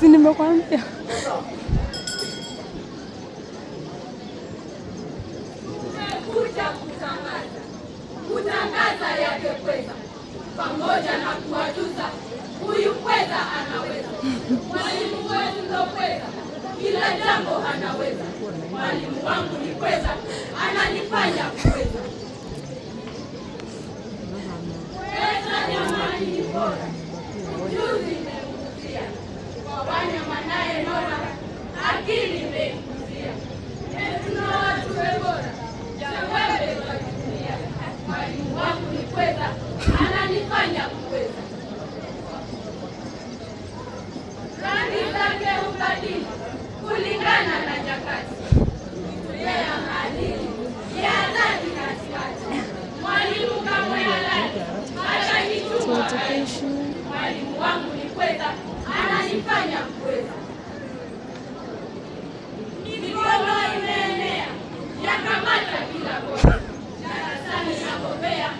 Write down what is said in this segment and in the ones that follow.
Si nimekwambia. Kutangaza yake pweza pamoja na kuwajuza huyu pweza anaweza. Mwalimu wetu ndo pweza, kila jambo anaweza. Mwalimu wangu ni pweza, ananifanya pweza. Pweza jamani ni bora, ujuzi imekuzia, kwa wanyama naye nora, akili imekuzia. Tuna watu bora, chawewe wajulia. Mwalimu wangu ni pweza, ananifanya pweza. Rangi zake hubadili kulingana na nyakati, kulea maadili ya dhati katikati. Mwalimu kamwe halali hata nituma. Mwalimu wangu ni pweza, ananifanya pweza. Mikono imeenea yakamata kila kona, darasani nagombea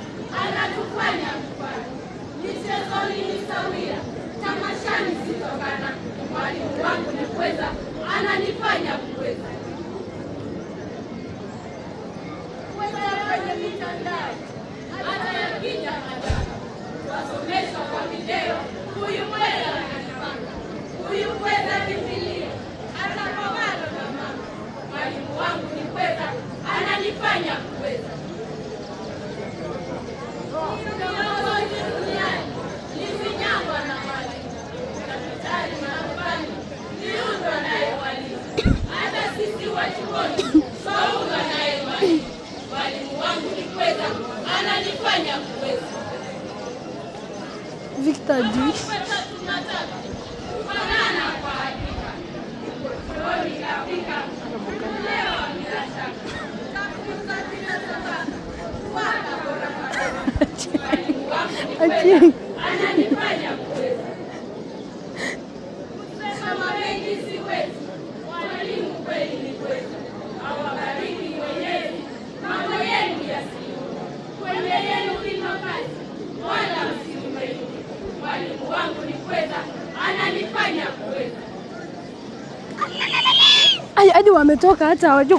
anatufanya kufanya. Michezoni ni sawia, tamashani sitokana. Mwalimu wangu ni pweza, ananifanya pweza. Pweza kwenye mitandao hata yakija madara, wasomeshwa kwa video, huyu pweza ananipanga. Huyu pweza Biblia hata kwa bado na mama. Mwalimu wangu ni pweza, ananifanya pweza. Viongozi duniani nisinyangwa na mwalimu, daktari marubani niundwa naye mwalimu, hata sisi wachuoni twaundwa naye mwalimu. Mwalimu wangu ni pweza, ananifanya pweza. Victor D. Tunataka kufanana kwa hakika, chuoni Afrika leo bila shaka, tafuta bila sababu kufuata bora faraka. Mwalimu wangu ni pweza, ananifanya pweza. Kusema mengi siwezi, mwalimu kweli ni pweza. Awabariki Mwenyezi, mambo yenu yasiyote, kwenye yenu lino kazi, wala msiumeni. Mwalimu wangu ni pweza, ananifanya pweza. Hadi wametoka hata hawajui